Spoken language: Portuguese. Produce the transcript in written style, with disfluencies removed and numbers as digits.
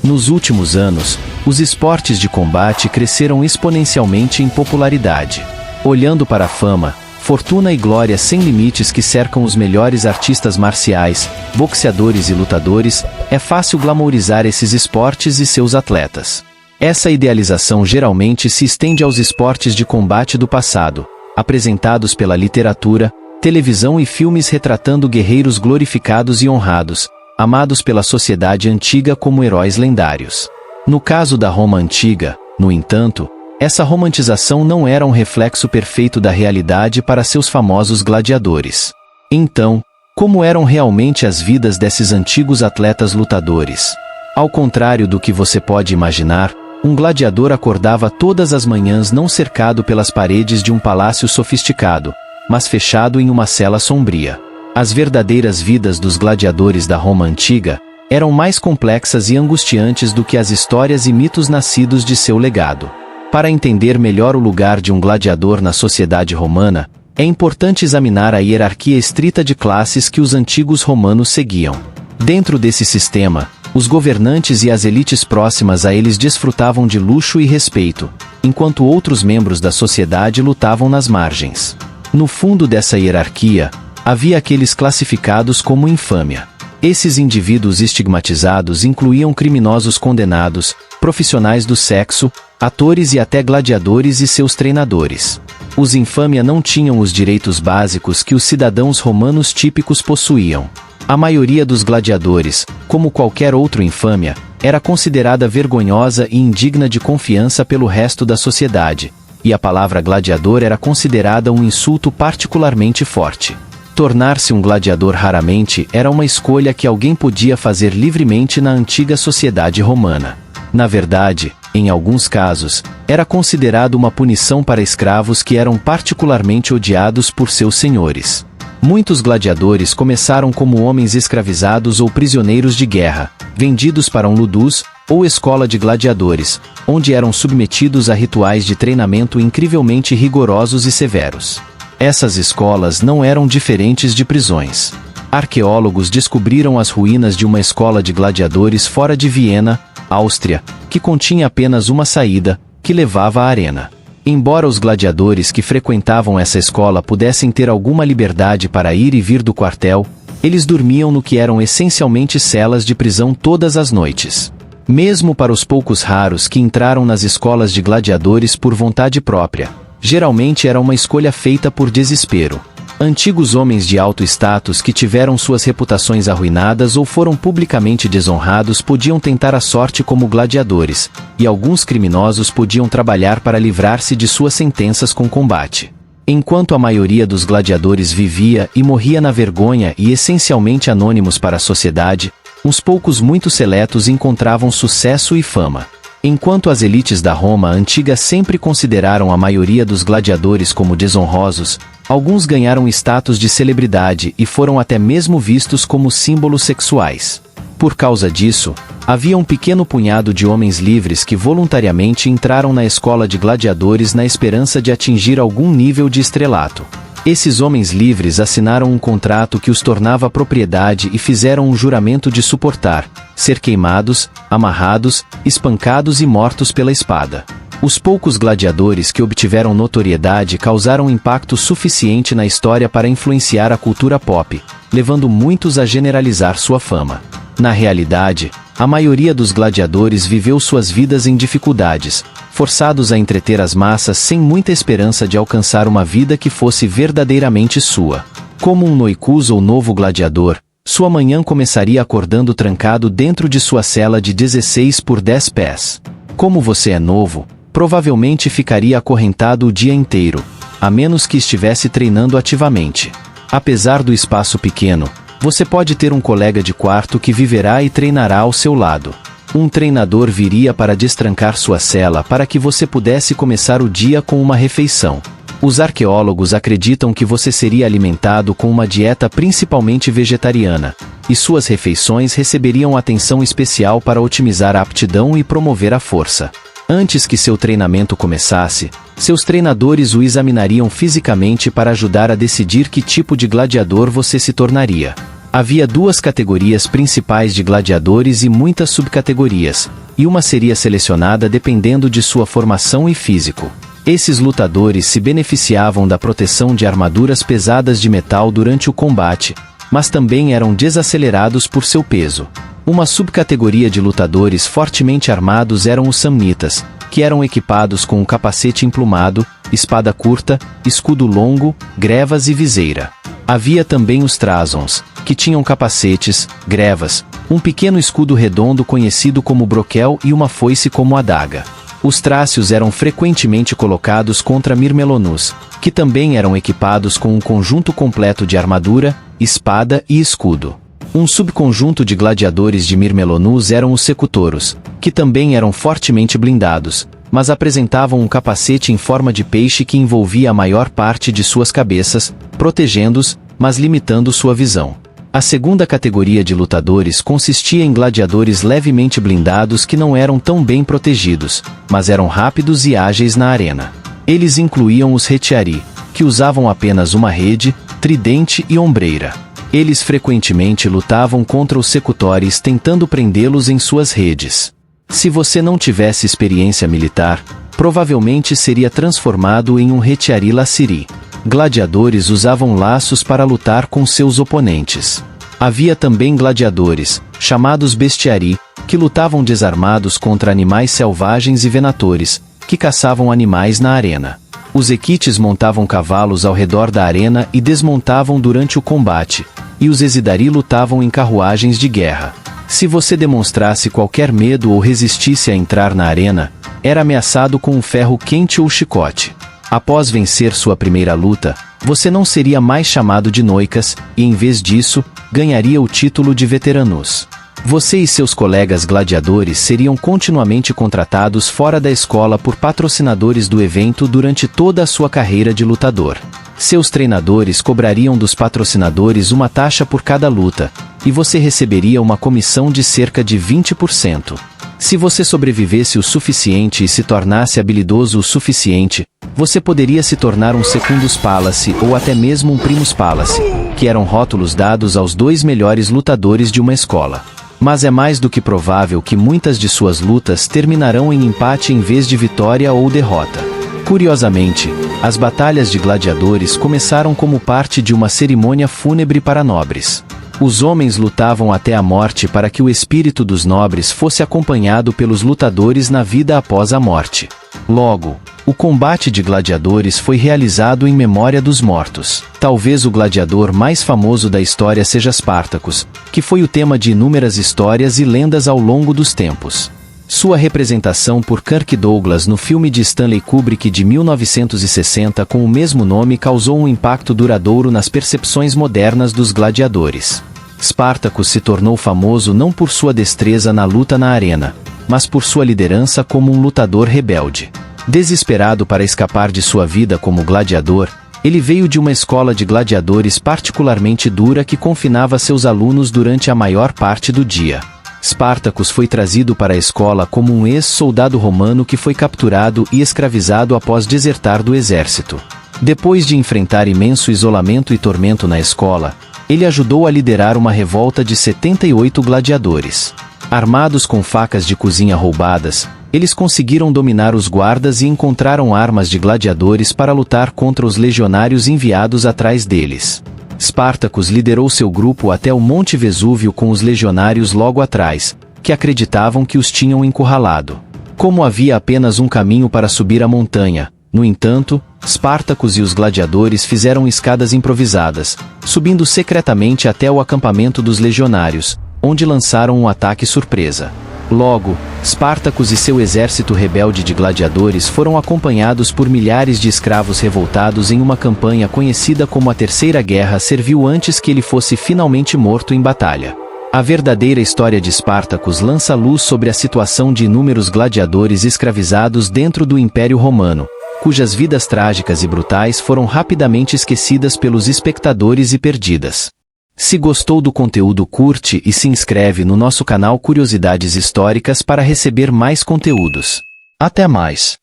Nos últimos anos, os esportes de combate cresceram exponencialmente em popularidade. Olhando para a fama, fortuna e glória sem limites que cercam os melhores artistas marciais, boxeadores e lutadores, é fácil glamourizar esses esportes e seus atletas. Essa idealização geralmente se estende aos esportes de combate do passado, apresentados pela literatura, televisão e filmes retratando guerreiros glorificados e honrados, amados pela sociedade antiga como heróis lendários. No caso da Roma antiga, no entanto, essa romantização não era um reflexo perfeito da realidade para seus famosos gladiadores. Então, como eram realmente as vidas desses antigos atletas lutadores? Ao contrário do que você pode imaginar, um gladiador acordava todas as manhãs não cercado pelas paredes de um palácio sofisticado, mas fechado em uma cela sombria. As verdadeiras vidas dos gladiadores da Roma antiga eram mais complexas e angustiantes do que as histórias e mitos nascidos de seu legado. Para entender melhor o lugar de um gladiador na sociedade romana, é importante examinar a hierarquia estrita de classes que os antigos romanos seguiam. Dentro desse sistema, os governantes e as elites próximas a eles desfrutavam de luxo e respeito, enquanto outros membros da sociedade lutavam nas margens. No fundo dessa hierarquia, havia aqueles classificados como infâmia. Esses indivíduos estigmatizados incluíam criminosos condenados, profissionais do sexo, atores e até gladiadores e seus treinadores. Os infâmia não tinham os direitos básicos que os cidadãos romanos típicos possuíam. A maioria dos gladiadores, como qualquer outro infâmia, era considerada vergonhosa e indigna de confiança pelo resto da sociedade, e a palavra gladiador era considerada um insulto particularmente forte. Tornar-se um gladiador raramente era uma escolha que alguém podia fazer livremente na antiga sociedade romana. Na verdade, em alguns casos, era considerado uma punição para escravos que eram particularmente odiados por seus senhores. Muitos gladiadores começaram como homens escravizados ou prisioneiros de guerra, vendidos para um ludus, ou escola de gladiadores, onde eram submetidos a rituais de treinamento incrivelmente rigorosos e severos. Essas escolas não eram diferentes de prisões. Arqueólogos descobriram as ruínas de uma escola de gladiadores fora de Viena, Áustria, que continha apenas uma saída, que levava à arena. Embora os gladiadores que frequentavam essa escola pudessem ter alguma liberdade para ir e vir do quartel, eles dormiam no que eram essencialmente celas de prisão todas as noites. Mesmo para os poucos raros que entraram nas escolas de gladiadores por vontade própria, geralmente era uma escolha feita por desespero. Antigos homens de alto status que tiveram suas reputações arruinadas ou foram publicamente desonrados podiam tentar a sorte como gladiadores, e alguns criminosos podiam trabalhar para livrar-se de suas sentenças com combate. Enquanto a maioria dos gladiadores vivia e morria na vergonha e essencialmente anônimos para a sociedade, uns poucos muito seletos encontravam sucesso e fama. Enquanto as elites da Roma antiga sempre consideraram a maioria dos gladiadores como desonrosos, alguns ganharam status de celebridade e foram até mesmo vistos como símbolos sexuais. Por causa disso, havia um pequeno punhado de homens livres que voluntariamente entraram na escola de gladiadores na esperança de atingir algum nível de estrelato. Esses homens livres assinaram um contrato que os tornava propriedade e fizeram um juramento de suportar, ser queimados, amarrados, espancados e mortos pela espada. Os poucos gladiadores que obtiveram notoriedade causaram impacto suficiente na história para influenciar a cultura pop, levando muitos a generalizar sua fama. Na realidade, a maioria dos gladiadores viveu suas vidas em dificuldades, forçados a entreter as massas sem muita esperança de alcançar uma vida que fosse verdadeiramente sua. Como um noicus ou novo gladiador, sua manhã começaria acordando trancado dentro de sua cela de 16 por 10 pés. Como você é novo, provavelmente ficaria acorrentado o dia inteiro, a menos que estivesse treinando ativamente. Apesar do espaço pequeno, você pode ter um colega de quarto que viverá e treinará ao seu lado. Um treinador viria para destrancar sua cela para que você pudesse começar o dia com uma refeição. Os arqueólogos acreditam que você seria alimentado com uma dieta principalmente vegetariana, e suas refeições receberiam atenção especial para otimizar a aptidão e promover a força. Antes que seu treinamento começasse, seus treinadores o examinariam fisicamente para ajudar a decidir que tipo de gladiador você se tornaria. Havia duas categorias principais de gladiadores e muitas subcategorias, e uma seria selecionada dependendo de sua formação e físico. Esses lutadores se beneficiavam da proteção de armaduras pesadas de metal durante o combate, mas também eram desacelerados por seu peso. Uma subcategoria de lutadores fortemente armados eram os samnitas, que eram equipados com um capacete emplumado, espada curta, escudo longo, grevas e viseira. Havia também os trasons, que tinham capacetes, grevas, um pequeno escudo redondo conhecido como broquel e uma foice como adaga. Os trácios eram frequentemente colocados contra mirmelonus, que também eram equipados com um conjunto completo de armadura, espada e escudo. Um subconjunto de gladiadores de mirmelonus eram os secutoros, que também eram fortemente blindados, mas apresentavam um capacete em forma de peixe que envolvia a maior parte de suas cabeças, protegendo-os, mas limitando sua visão. A segunda categoria de lutadores consistia em gladiadores levemente blindados que não eram tão bem protegidos, mas eram rápidos e ágeis na arena. Eles incluíam os retiari, que usavam apenas uma rede, tridente e ombreira. Eles frequentemente lutavam contra os secutores tentando prendê-los em suas redes. Se você não tivesse experiência militar, provavelmente seria transformado em um retiari laciri. Gladiadores usavam laços para lutar com seus oponentes. Havia também gladiadores, chamados bestiari, que lutavam desarmados contra animais selvagens e venatores, que caçavam animais na arena. Os equites montavam cavalos ao redor da arena e desmontavam durante o combate, e os exidari lutavam em carruagens de guerra. Se você demonstrasse qualquer medo ou resistisse a entrar na arena, era ameaçado com um ferro quente ou chicote. Após vencer sua primeira luta, você não seria mais chamado de noicas, e em vez disso, ganharia o título de veteranus. Você e seus colegas gladiadores seriam continuamente contratados fora da escola por patrocinadores do evento durante toda a sua carreira de lutador. Seus treinadores cobrariam dos patrocinadores uma taxa por cada luta, e você receberia uma comissão de cerca de 20%. Se você sobrevivesse o suficiente e se tornasse habilidoso o suficiente, você poderia se tornar um Secundus Palace ou até mesmo um Primus Palace, que eram rótulos dados aos 2 melhores lutadores de uma escola. Mas é mais do que provável que muitas de suas lutas terminarão em empate em vez de vitória ou derrota. Curiosamente, as batalhas de gladiadores começaram como parte de uma cerimônia fúnebre para nobres. Os homens lutavam até a morte para que o espírito dos nobres fosse acompanhado pelos lutadores na vida após a morte. Logo, o combate de gladiadores foi realizado em memória dos mortos. Talvez o gladiador mais famoso da história seja Spartacus, que foi o tema de inúmeras histórias e lendas ao longo dos tempos. Sua representação por Kirk Douglas no filme de Stanley Kubrick de 1960 com o mesmo nome causou um impacto duradouro nas percepções modernas dos gladiadores. Spartacus se tornou famoso não por sua destreza na luta na arena, mas por sua liderança como um lutador rebelde. Desesperado para escapar de sua vida como gladiador, ele veio de uma escola de gladiadores particularmente dura que confinava seus alunos durante a maior parte do dia. Spartacus foi trazido para a escola como um ex-soldado romano que foi capturado e escravizado após desertar do exército. Depois de enfrentar imenso isolamento e tormento na escola, ele ajudou a liderar uma revolta de 78 gladiadores. Armados com facas de cozinha roubadas, eles conseguiram dominar os guardas e encontraram armas de gladiadores para lutar contra os legionários enviados atrás deles. Spartacus liderou seu grupo até o Monte Vesúvio com os legionários logo atrás, que acreditavam que os tinham encurralado. Como havia apenas um caminho para subir a montanha, no entanto, Spartacus e os gladiadores fizeram escadas improvisadas, subindo secretamente até o acampamento dos legionários, onde lançaram um ataque surpresa. Logo, Spartacus e seu exército rebelde de gladiadores foram acompanhados por milhares de escravos revoltados em uma campanha conhecida como a Terceira Guerra serviu antes que ele fosse finalmente morto em batalha. A verdadeira história de Spartacus lança luz sobre a situação de inúmeros gladiadores escravizados dentro do Império Romano, cujas vidas trágicas e brutais foram rapidamente esquecidas pelos espectadores e perdidas. Se gostou do conteúdo, curte e se inscreve no nosso canal Curiosidades Históricas para receber mais conteúdos. Até mais!